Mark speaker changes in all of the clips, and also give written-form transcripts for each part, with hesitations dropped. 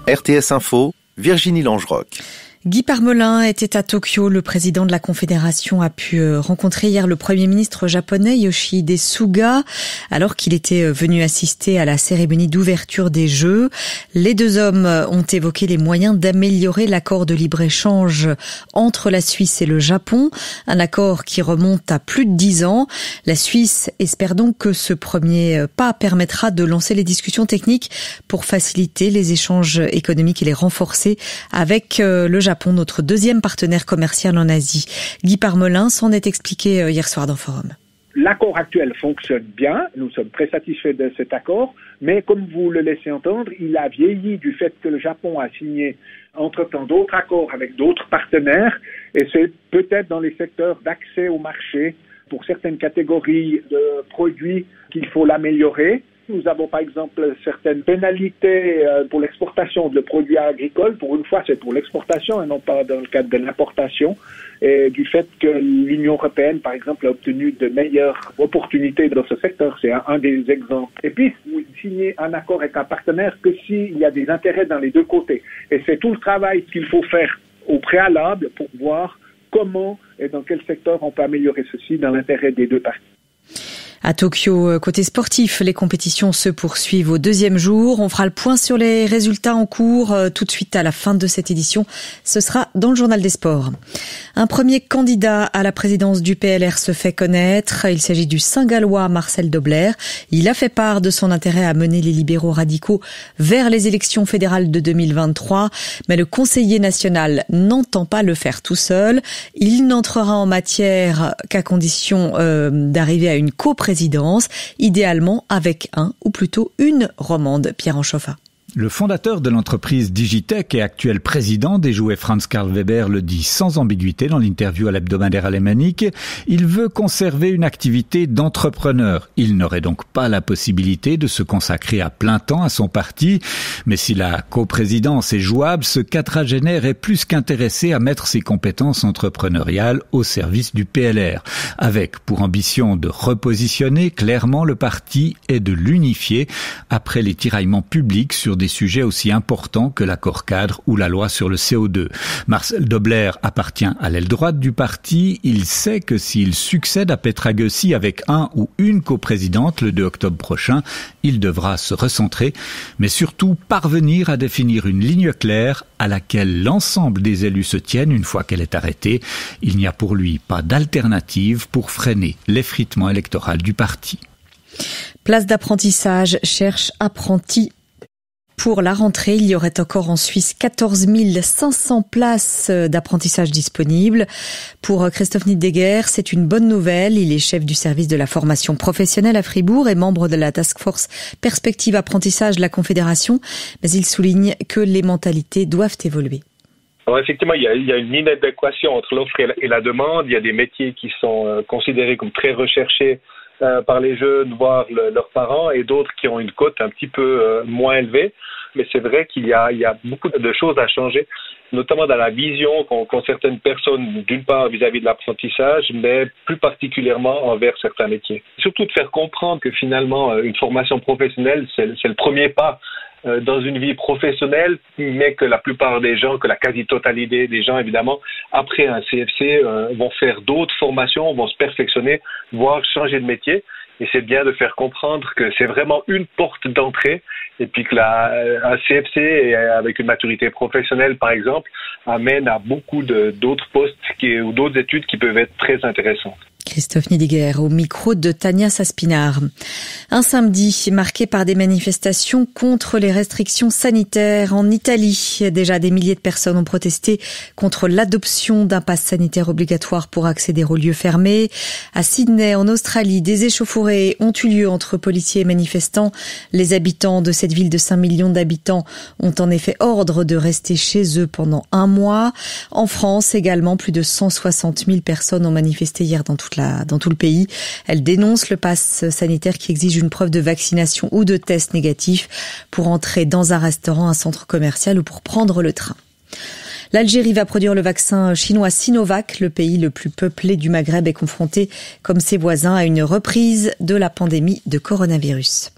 Speaker 1: RTS Info, Virginie Langeroc.
Speaker 2: Guy Parmelin était à Tokyo. Le président de la Confédération a pu rencontrer hier le Premier ministre japonais Yoshihide Suga alors qu'il était venu assister à la cérémonie d'ouverture des Jeux. Les deux hommes ont évoqué les moyens d'améliorer l'accord de libre-échange entre la Suisse et le Japon, un accord qui remonte à plus de 10 ans. La Suisse espère donc que ce premier pas permettra de lancer les discussions techniques pour faciliter les échanges économiques et les renforcer avec le Japon, notre deuxième partenaire commercial en Asie. Guy Parmelin s'en est expliqué hier soir dans Forum.
Speaker 3: L'accord actuel fonctionne bien, nous sommes très satisfaits de cet accord, mais comme vous le laissez entendre, il a vieilli du fait que le Japon a signé entre-temps d'autres accords avec d'autres partenaires, et c'est peut-être dans les secteurs d'accès au marché pour certaines catégories de produits qu'il faut l'améliorer. Nous avons par exemple certaines pénalités pour l'exportation de produits agricoles. Pour une fois, c'est pour l'exportation et non pas dans le cadre de l'importation. Et du fait que l'Union européenne, par exemple, a obtenu de meilleures opportunités dans ce secteur, c'est un des exemples. Et puis, vous signez un accord avec un partenaire que s'il y a des intérêts dans les deux côtés. Et c'est tout le travail qu'il faut faire au préalable pour voir comment et dans quel secteur on peut améliorer ceci dans l'intérêt des deux parties.
Speaker 2: À Tokyo, côté sportif, les compétitions se poursuivent au deuxième jour. On fera le point sur les résultats en cours tout de suite à la fin de cette édition. Ce sera dans le journal des sports. Un premier candidat à la présidence du PLR se fait connaître. Il s'agit du Saint-Gallois Marcel Dobler. Il a fait part de son intérêt à mener les libéraux radicaux vers les élections fédérales de 2023. Mais le conseiller national n'entend pas le faire tout seul. Il n'entrera en matière qu'à condition d'arriver à une coprésidence, idéalement avec un ou plutôt une romande. Pierre Anchoffa.
Speaker 4: Le fondateur de l'entreprise Digitech et actuel président des jouets Franz Karl Weber le dit sans ambiguïté dans l'interview à l'hebdomadaire alémanique. Il veut conserver une activité d'entrepreneur. Il n'aurait donc pas la possibilité de se consacrer à plein temps à son parti. Mais si la coprésidence est jouable, ce quadragénaire est plus qu'intéressé à mettre ses compétences entrepreneuriales au service du PLR. Avec pour ambition de repositionner clairement le parti et de l'unifier après les tiraillements publics sur des sujets aussi importants que l'accord cadre ou la loi sur le CO2. Marcel Dobler appartient à l'aile droite du parti. Il sait que s'il succède à Petra Gössi avec un ou une coprésidente le 2 octobre prochain, il devra se recentrer, mais surtout parvenir à définir une ligne claire à laquelle l'ensemble des élus se tiennent une fois qu'elle est arrêtée. Il n'y a pour lui pas d'alternative pour freiner l'effritement électoral du parti.
Speaker 2: Place d'apprentissage cherche apprentis. Pour la rentrée, il y aurait encore en Suisse 14 500 places d'apprentissage disponibles. Pour Christophe Niedegger, c'est une bonne nouvelle. Il est chef du service de la formation professionnelle à Fribourg et membre de la task force Perspective Apprentissage de la Confédération. Mais il souligne que les mentalités doivent évoluer.
Speaker 5: Alors effectivement, il y a une inadéquation entre l'offre et la demande. Il y a des métiers qui sont considérés comme très recherchés par les jeunes, voire leurs parents, et d'autres qui ont une cote un petit peu moins élevée. Mais c'est vrai qu'il y a beaucoup de choses à changer, notamment dans la vision qu'ont certaines personnes, d'une part vis-à-vis de l'apprentissage, mais plus particulièrement envers certains métiers. Surtout de faire comprendre que finalement, une formation professionnelle, c'est le premier pas dans une vie professionnelle, mais que la plupart des gens, que la quasi-totalité des gens, évidemment, après un CFC, vont faire d'autres formations, vont se perfectionner, voire changer de métier. Et c'est bien de faire comprendre que c'est vraiment une porte d'entrée, et puis que un CFC avec une maturité professionnelle, par exemple, amène à beaucoup d'autres postes ou d'autres études qui peuvent être très intéressantes.
Speaker 2: Christophe Niedegger au micro de Tania Saspinar. Un samedi marqué par des manifestations contre les restrictions sanitaires en Italie. Déjà des milliers de personnes ont protesté contre l'adoption d'un pass sanitaire obligatoire pour accéder aux lieux fermés. À Sydney, en Australie, des échauffourées ont eu lieu entre policiers et manifestants. Les habitants de cette ville de 5 millions d'habitants ont en effet ordre de rester chez eux pendant un mois. En France également, plus de 160 000 personnes ont manifesté hier dans tout le pays. Elle dénonce le pass sanitaire qui exige une preuve de vaccination ou de test négatif pour entrer dans un restaurant, un centre commercial ou pour prendre le train. L'Algérie va produire le vaccin chinois Sinovac. Le pays le plus peuplé du Maghreb est confronté, comme ses voisins, à une reprise de la pandémie de coronavirus.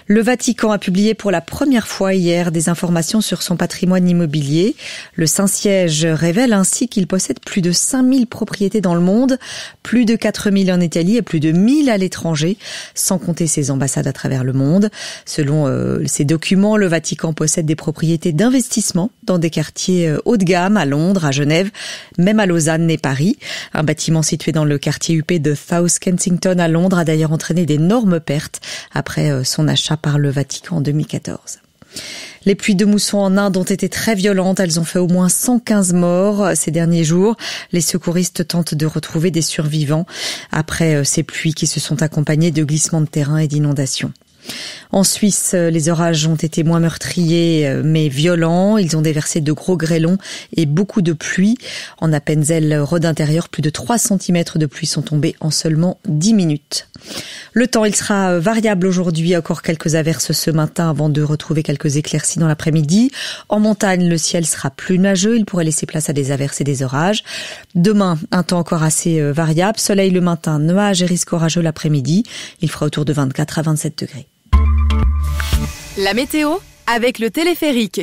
Speaker 2: Le Vatican a publié pour la première fois hier des informations sur son patrimoine immobilier. Le Saint-Siège révèle ainsi qu'il possède plus de 5000 propriétés dans le monde, plus de 4000 en Italie et plus de 1000 à l'étranger, sans compter ses ambassades à travers le monde. Selon ces documents, le Vatican possède des propriétés d'investissement dans des quartiers haut de gamme à Londres, à Genève, même à Lausanne et Paris. Un bâtiment situé dans le quartier huppé de South Kensington à Londres a d'ailleurs entraîné d'énormes pertes après son achat par le Vatican en 2014. Les pluies de mousson en Inde ont été très violentes. Elles ont fait au moins 115 morts ces derniers jours. Les secouristes tentent de retrouver des survivants après ces pluies qui se sont accompagnées de glissements de terrain et d'inondations. En Suisse, les orages ont été moins meurtriers mais violents. Ils ont déversé de gros grêlons et beaucoup de pluie. En Appenzell, Rhodes intérieur, plus de 3 cm de pluie sont tombés en seulement 10 minutes. Le temps, il sera variable aujourd'hui. Encore quelques averses ce matin avant de retrouver quelques éclaircies dans l'après-midi. En montagne, le ciel sera plus nuageux. Il pourrait laisser place à des averses et des orages. Demain, un temps encore assez variable. Soleil le matin, nuages et risques orageux l'après-midi. Il fera autour de 24 à 27 degrés.
Speaker 6: La météo avec le téléphérique